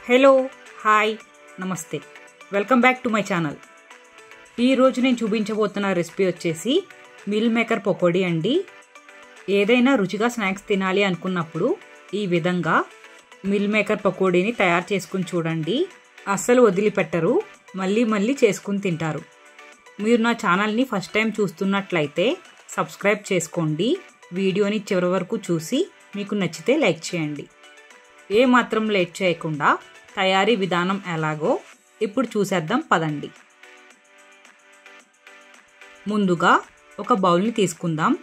Hello hi నమస్తే welcome back to my channel. ఈరోజు నేను చూపించబోతున్న రెసిపీ వచ్చేసి మిల్ మేకర్ పకోడీ అండి. ఏదైనా రుచిగా స్నాక్స్ తినాలి అనుకున్నప్పుడు ఈ విధంగా మిల్ మేకర్ పకోడీని తయారు చేసుకుని చూడండి. అస్సలు వదిలిపెట్టరు, మళ్ళీ చేసుకుని తింటారు. మీరు నా ఛానల్ని ఫస్ట్ టైం చూస్తున్నట్లయితే సబ్స్క్రైబ్ చేసుకోండి. వీడియోని చివరి వరకు చూసి మీకు నచ్చితే లైక్ చేయండి. ఏ మాత్రం లేట్ చేయకుండా తయారీ విధానం ఎలాగో ఇప్పుడు చూసేద్దాం పదండి. ముందుగా ఒక బౌల్ని తీసుకుందాం.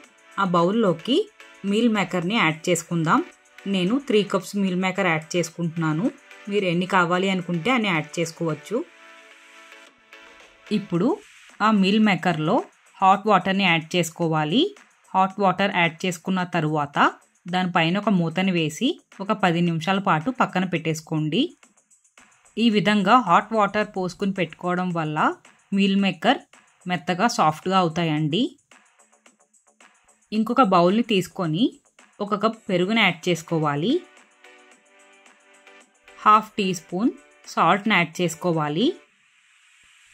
ఆ బౌల్లోకి మీల్ మేకర్ని యాడ్ చేసుకుందాం. నేను 3 కప్స్ మీల్ మేకర్ యాడ్ చేసుకుంటున్నాను. మీరు ఎన్ని కావాలి అనుకుంటే అన్ని యాడ్ చేసుకోవచ్చు. ఇప్పుడు ఆ మీల్ మేకర్లో హాట్ వాటర్ని యాడ్ చేసుకోవాలి. హాట్ వాటర్ యాడ్ చేసుకున్న తరువాత దానిపైన ఒక మూతని వేసి ఒక 10 నిమిషాల పాటు పక్కన పెట్టేసుకోండి. ఈ విధంగా హాట్ వాటర్ పోసుకుని పెట్టుకోవడం వల్ల మీల్ మేకర్ మెత్తగా సాఫ్ట్గా అవుతాయండి. ఇంకొక బౌల్ని తీసుకొని 1 కప్ పెరుగుని యాడ్ చేసుకోవాలి. 1/2 టీ స్పూన్ సాల్ట్ని యాడ్ చేసుకోవాలి.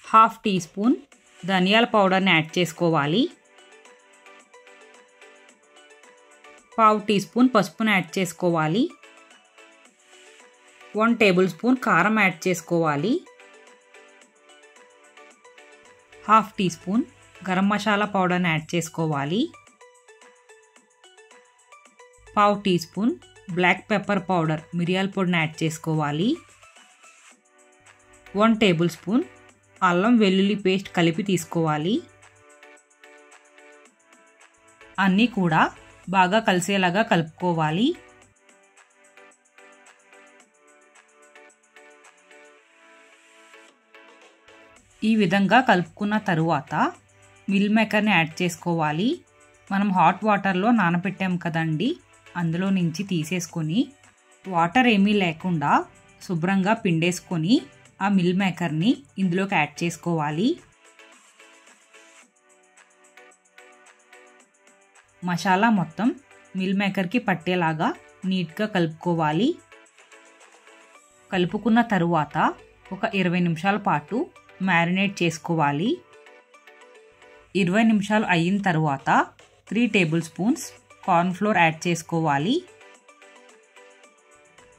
1/2 టీ స్పూన్ ధనియాల పౌడర్ని యాడ్ చేసుకోవాలి. 1/2 టీ స్పూన్ పసుపుని యాడ్ చేసుకోవాలి. 1 టేబుల్ స్పూన్ కారం యాడ్ చేసుకోవాలి. 1/2 టీ స్పూన్ గరం మసాలా పౌడర్ని యాడ్ చేసుకోవాలి. 1/2 teaspoon black pepper powder మిరియాల పొడిని యాడ్ చేసుకోవాలి. 1 టేబుల్ స్పూన్ అల్లం వెల్లుల్లి పేస్ట్ కలిపి తీసుకోవాలి. అన్నీ కూడా బాగా కలిసేలాగా కలుపుకోవాలి. ఈ విధంగా కలుపుకున్న తరువాత మిల్ మేకర్ని యాడ్ చేసుకోవాలి. మనం హాట్ వాటర్లో నానబెట్టాం కదండి, అందులో నుంచి తీసేసుకొని వాటర్ ఏమీ లేకుండా శుభ్రంగా పిండేసుకొని ఆ మిల్ మేకర్ని ఇందులోకి యాడ్ చేసుకోవాలి. మసాలా మొత్తం మిల్ మేకర్కి పట్టేలాగా నీట్గా కలుపుకోవాలి. కలుపుకున్న తరువాత ఒక 20 నిమిషాల పాటు మ్యారినేట్ చేసుకోవాలి. 20 నిమిషాలు అయిన తర్వాత 3 టేబుల్ స్పూన్స్ కార్న్ఫ్లోర్ యాడ్ చేసుకోవాలి.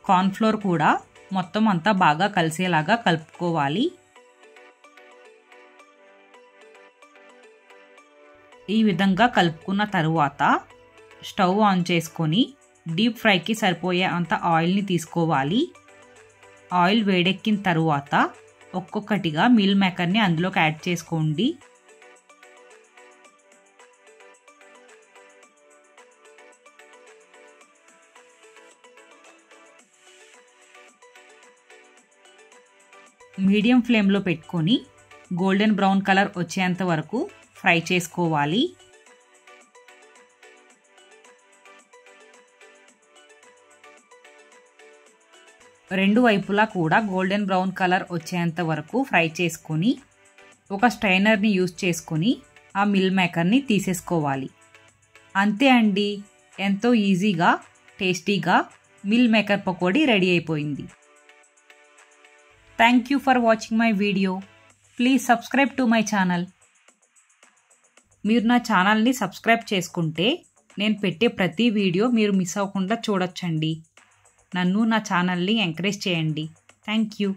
కార్న్ఫ్లోర్ కూడా మొత్తం అంతా బాగా కలిసేలాగా కలుపుకోవాలి. ఈ విధంగా కలుపుకున్న తరువాత స్టవ్ ఆన్ చేసుకొని డీప్ ఫ్రైకి సరిపోయే అంత ఆయిల్ని తీసుకోవాలి. ఆయిల్ వేడెక్కిన తరువాత ఒక్కొక్కటిగా మీల్ మేకర్ని అందులోకి యాడ్ చేసుకోండి. మీడియం ఫ్లేమ్లో పెట్టుకొని గోల్డెన్ బ్రౌన్ కలర్ వచ్చేంత వరకు ఫ్రై చేసుకోవాలి. రెండు వైపులా కూడా గోల్డెన్ బ్రౌన్ కలర్ వచ్చేంత వరకు ఫ్రై చేసుకొని ఒక స్ట్రైనర్ని యూజ్ చేసుకొని ఆ మిల్ మేకర్ని తీసేసుకోవాలి. అంతే అండి, ఎంతో ఈజీగా టేస్టీగా మిల్ మేకర్ పకోడీ రెడీ అయిపోయింది. Thank you for watching my video. Please subscribe to my channel. మీరు నా ఛానల్ని సబ్స్క్రైబ్ చేసుకుంటే నేను పెట్టే ప్రతి వీడియో మీరు మిస్ అవ్వకుండా చూడొచ్చండి. నన్ను నా ఛానల్ని ఎంకరేజ్ చేయండి. Thank you.